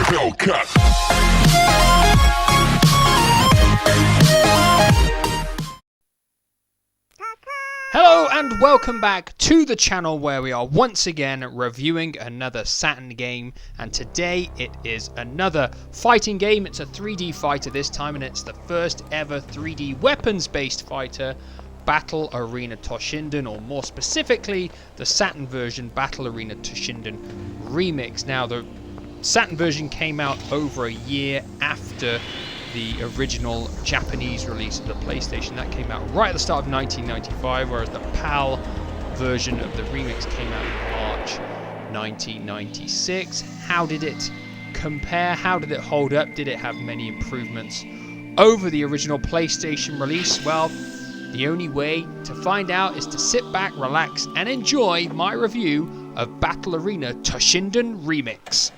Hellcat. Hello and welcome back to the channel where we are once again reviewing another Saturn game, and today it is another fighting game. It's a 3D fighter this time, and it's the first ever 3D weapons based fighter, Battle Arena Toshinden, or more specifically the Saturn version Battle Arena Toshinden Remix. Now the Saturn version came out over a year after the original Japanese release of the PlayStation. That came out right at the start of 1995, whereas the PAL version of the remix came out in March 1996. How did it compare? How did it hold up? Did it have many improvements over the original PlayStation release? Well, the only way to find out is to sit back, relax, and enjoy my review of Battle Arena Toshinden Remix.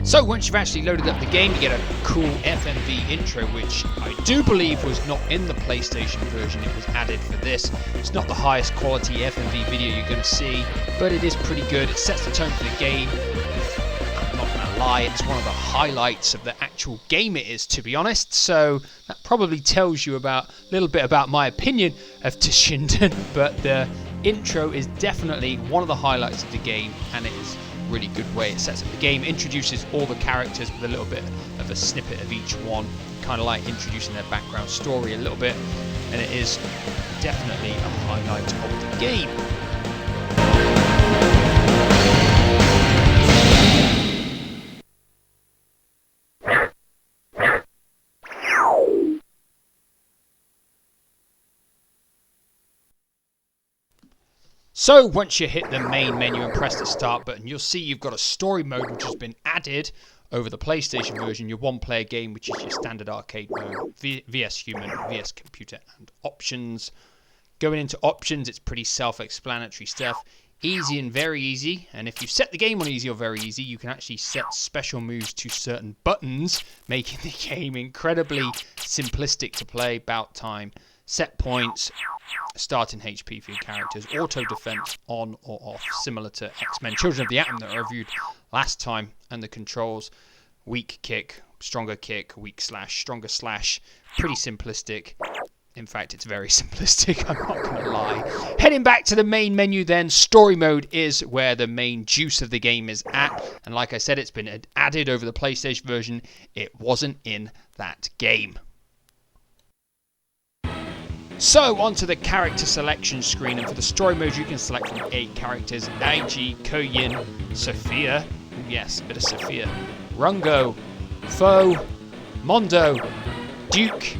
So once you've actually loaded up the game, you get a cool Fmv intro, which I do believe was not in the PlayStation version. It was added for this. It's not the highest quality Fmv video you're going to see, but it is pretty good. It sets the tone for the game. I'm not going to lie, it's one of the highlights of the actual game it is, to be honest. So that probably tells you a little bit about my opinion of Toshinden, but the intro is definitely one of the highlights of the game, and it is really good way it sets up the game, introduces all the characters with a little bit of a snippet of each one, kind of like introducing their background story a little bit, and it is definitely a highlight of the game. So once you hit the main menu and press the start button, you'll see you've got a story mode which has been added over the PlayStation version, your one-player game, which is your standard arcade mode, VS Human, VS Computer, and options. Going into options, it's pretty self-explanatory stuff. Easy and very easy, and if you set the game on easy or very easy, you can actually set special moves to certain buttons, making the game incredibly simplistic to play. About time, set points, starting HP for your characters, auto defense on or off, similar to X-Men Children of the Atom that I reviewed last time, and the controls, weak kick, stronger kick, weak slash, stronger slash, pretty simplistic. In fact, it's very simplistic, I'm not going to lie. Heading back to the main menu then, story mode is where the main juice of the game is at, and like I said, it's been added over the PlayStation version. It wasn't in that game. So onto the character selection screen, and for the story mode you can select from 8 characters: Aiji, Koyin, Sophia, yes, a bit of Sophia, Rungo, Foe, Mondo, Duke,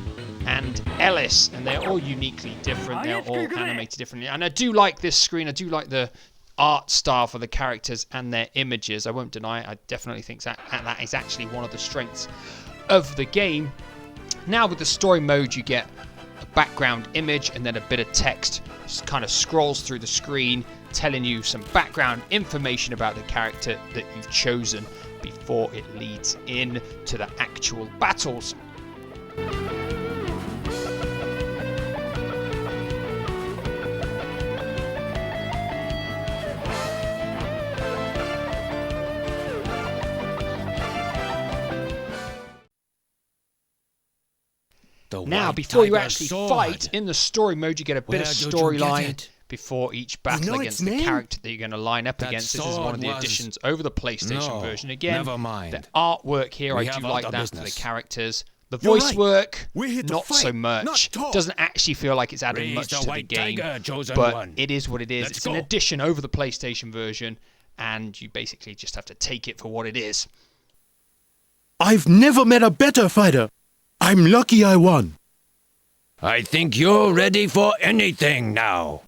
and Ellis, and they're all uniquely different, they're all animated differently, and I do like this screen. I do like the art style for the characters and their images. I won't deny it, I definitely think that is actually one of the strengths of the game. Now with the story mode you get a background image and then a bit of text just kind of scrolls through the screen telling you some background information about the character that you've chosen before it leads in to the actual battles. Now, before you actually fight in the story mode, you get a bit of storyline before each battle against the character that you're going to line up against. This is one of the additions over the PlayStation version. Again, the artwork here, I do like that for the characters. The voice work, not so much. Doesn't actually feel like it's adding much to the game, but it is what it is. It's an addition over the PlayStation version, and you basically just have to take it for what it is. I've never met a better fighter. I'm lucky I won. I think you're ready for anything now.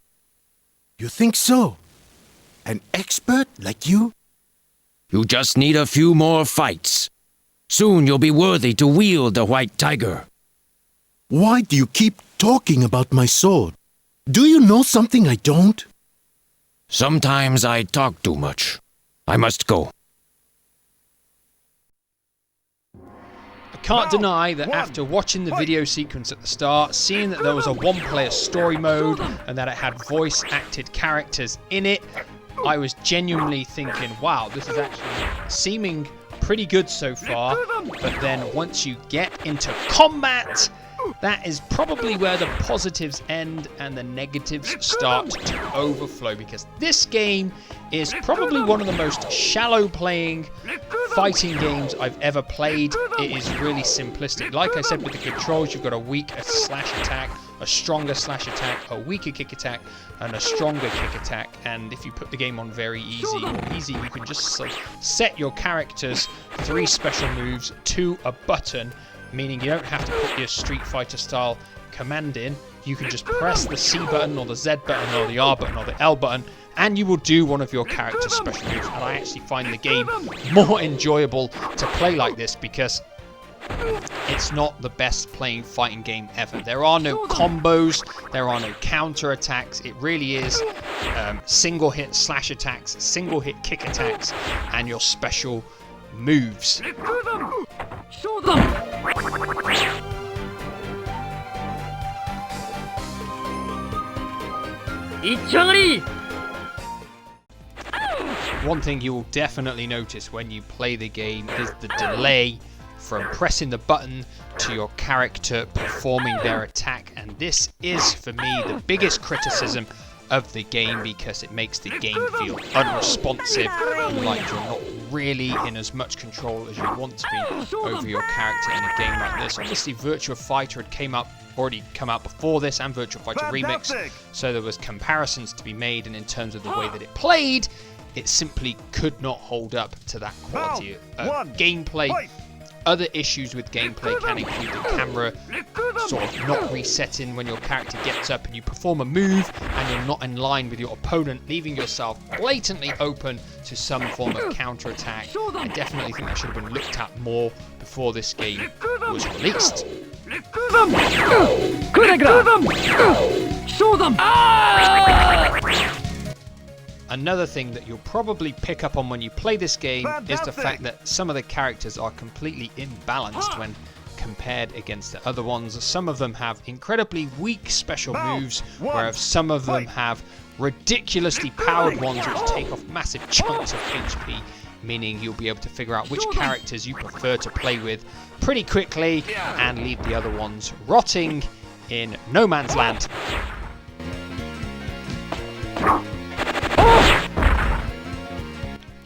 You think so? An expert like you? You just need a few more fights. Soon you'll be worthy to wield the white tiger. Why do you keep talking about my sword? Do you know something I don't? Sometimes I talk too much. I must go. I can't deny that after watching the video sequence at the start, seeing that there was a one-player story mode and that it had voice-acted characters in it, I was genuinely thinking, wow, this is actually seeming pretty good so far. But then once you get into combat, that is probably where the positives end and the negatives start to overflow, because this game is probably one of the most shallow playing fighting games I've ever played. It is really simplistic. Like I said, with the controls, you've got a weaker slash attack, a stronger slash attack, a weaker kick attack, and a stronger kick attack. And if you put the game on very easy, you can just set your characters 3 special moves to a button, meaning you don't have to put your Street Fighter style command in. You can just press the C button or the Z button or the R button or the L button, and you will do one of your character's special moves. And I actually find the game more enjoyable to play like this, because it's not the best playing fighting game ever. There are no combos, there are no counter attacks. It really is single hit slash attacks, single hit kick attacks, and your special moves. Show them! One thing you will definitely notice when you play the game is the delay from pressing the button to your character performing their attack, and this is for me the biggest criticism of the game, because it makes the game feel unresponsive and like you're not really in as much control as you want to be over your character in a game like this. Obviously Virtua Fighter had already come out before this, and Virtua Fighter Remix, so there was comparisons to be made, and in terms of the way that it played, it simply could not hold up to that quality of gameplay. Other issues with gameplay can include the camera sort of not resetting when your character gets up and you perform a move and you're not in line with your opponent, leaving yourself blatantly open to some form of counter-attack. I definitely think that should have been looked at more before this game was released. Show them! Another thing that you'll probably pick up on when you play this game is the fact that some of the characters are completely imbalanced when compared against the other ones. Some of them have incredibly weak special moves, whereas some of them have ridiculously powered ones which take off massive chunks of HP, meaning you'll be able to figure out which characters you prefer to play with pretty quickly and leave the other ones rotting in no man's land.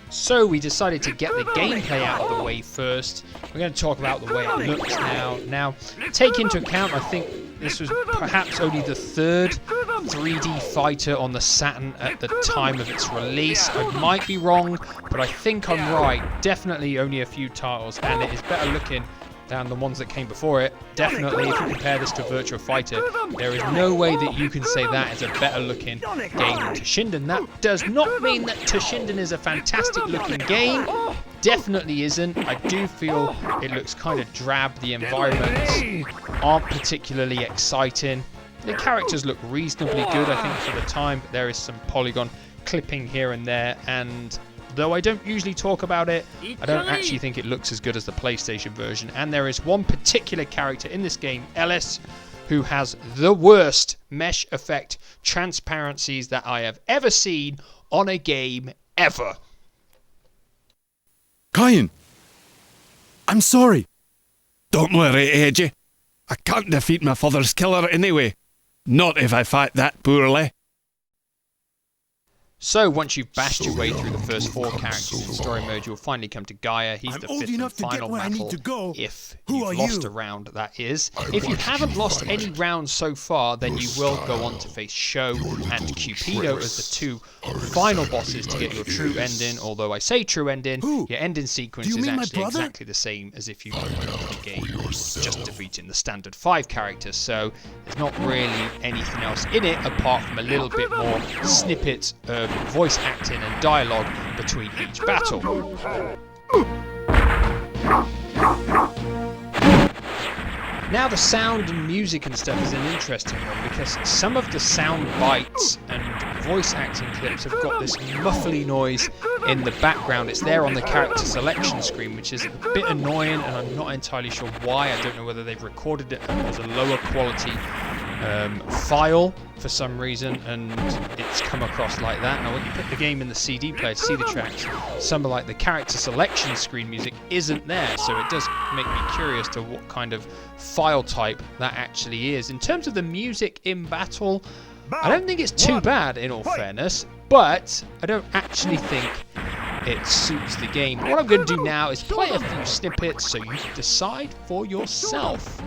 So we decided to get the gameplay out of the way first. We're going to talk about the way it looks now. Now, take into account, I think this was perhaps only the 3rd 3D fighter on the Saturn at the time of its release. I might be wrong, but I think I'm right. Definitely only a few titles, and it is better looking than the ones that came before it. Definitely, if you compare this to Virtua Fighter, there is no way that you can say that is a better looking game than Toshinden. That does not mean that Toshinden is a fantastic looking game. Definitely isn't. I do feel it looks kind of drab. The environments aren't particularly exciting. The characters look reasonably good, I think, for the time, but there is some polygon clipping here and there, and though I don't usually talk about it, I don't actually think it looks as good as the PlayStation version. And there is one particular character in this game, Ellis, who has the worst mesh effect transparencies that I have ever seen on a game ever. Kyan, I'm sorry. Don't worry, Eiji. I can't defeat my father's killer anyway. Not if I fight that poorly. So once you've bashed your way through the first 4 characters in story mode, you'll finally come to Gaia. He's the 5th and final battle, if you've lost a round, that is. If you haven't lost any rounds so far, then you will go on to face Sho and Cupido as the 2 final bosses to get your true ending. Although I say true ending, your ending sequence is actually exactly the same as if you opened the game just defeating the standard 5 characters. So there's not really anything else in it apart from a little bit more snippets of voice acting and dialogue between each battle. Now the sound and music and stuff is an interesting one because some of the sound bites and voice acting clips have got this muffly noise in the background. It's there on the character selection screen, which is a bit annoying, and I'm not entirely sure why. I don't know whether they've recorded it as a lower quality file for some reason, and it's come across like that. Now when you put the game in the CD player to see the tracks, some of like the character selection screen music isn't there, so it does make me curious to what kind of file type that actually is. In terms of the music in battle, I don't think it's too bad in all fairness, but I don't actually think it suits the game. What I'm going to do now is play a few snippets so you can decide for yourself.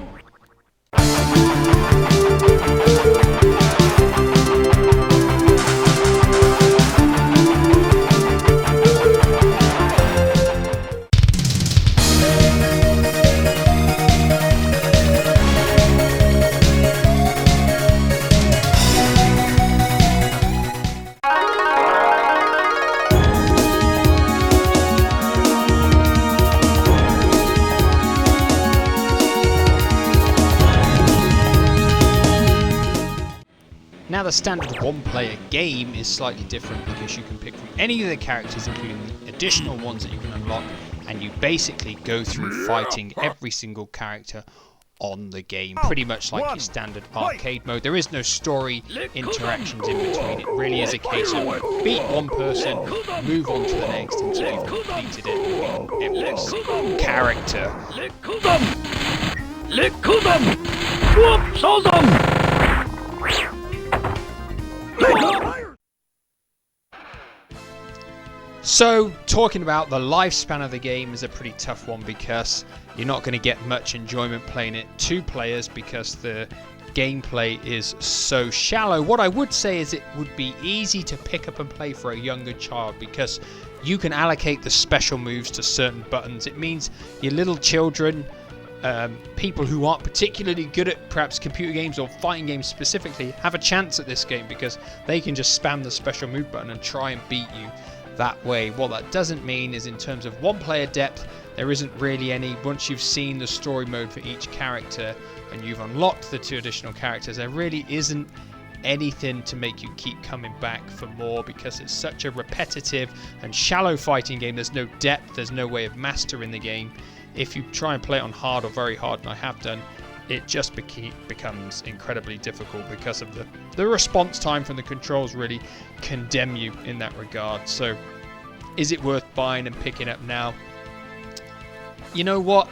Now the standard one-player game is slightly different because you can pick from any of the characters, including the additional ones that you can unlock, and you basically go through fighting every single character on the game, pretty much like your standard arcade mode. There is no story interactions in between. It really is a case of beat one person, move on to the next until you've completed it in every single character. So, talking about the lifespan of the game is a pretty tough one because you're not going to get much enjoyment playing it 2 players because the gameplay is so shallow. What I would say is it would be easy to pick up and play for a younger child because you can allocate the special moves to certain buttons. It means your little children, people who aren't particularly good at perhaps computer games or fighting games specifically, have a chance at this game because they can just spam the special move button and try and beat you that way. What that doesn't mean is in terms of one-player depth, there isn't really any. Once you've seen the story mode for each character and you've unlocked the 2 additional characters, there really isn't anything to make you keep coming back for more because it's such a repetitive and shallow fighting game. There's no depth, there's no way of mastering the game. If you try and play it on hard or very hard, and I have done, it just becomes incredibly difficult because of the response time from the controls really condemn you in that regard. So is it worth buying and picking up now? You know what?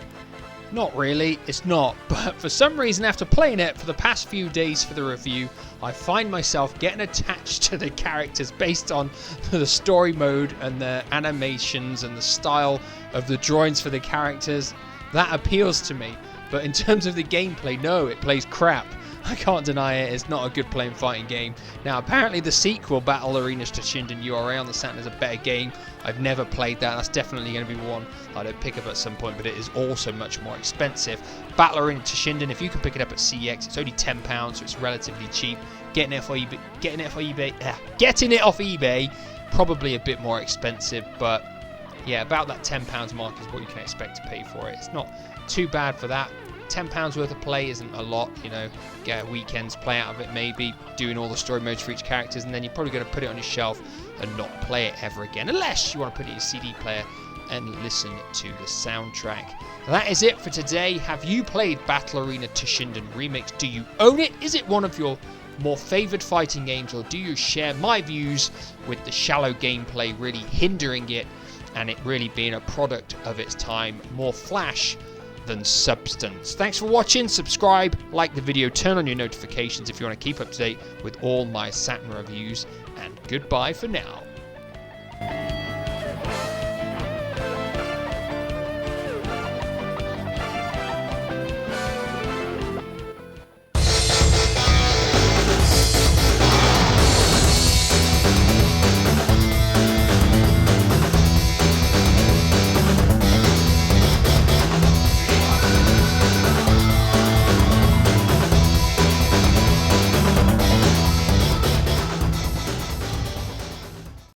Not really, it's not. But for some reason, after playing it for the past few days for the review, I find myself getting attached to the characters based on the story mode and the animations and the style of the drawings for the characters. That appeals to me. But in terms of the gameplay, no, it plays crap. I can't deny it, it's not a good playing fighting game. Now, apparently the sequel, Battle Arena Toshinden URA on the Saturn, is a better game. I've never played that. That's definitely going to be one I'd pick up at some point, but it is also much more expensive. Battle Arena Toshinden, if you can pick it up at CX, it's only £10, so it's relatively cheap. Getting it off eBay, probably a bit more expensive, but yeah, about that £10 mark is what you can expect to pay for it. It's not too bad for that. £10 worth of play isn't a lot, you know, get a weekend's play out of it maybe, doing all the story modes for each characters, and then you're probably going to put it on your shelf and not play it ever again, unless you want to put it in your CD player and listen to the soundtrack. That is it for today. Have you played Battle Arena Toshinden Remix? Do you own it? Is it one of your more favoured fighting games, or do you share my views with the shallow gameplay really hindering it and it really being a product of its time, more flash than substance? Thanks for watching. Subscribe, like the video, turn on your notifications if you want to keep up to date with all my Saturn reviews, and goodbye for now.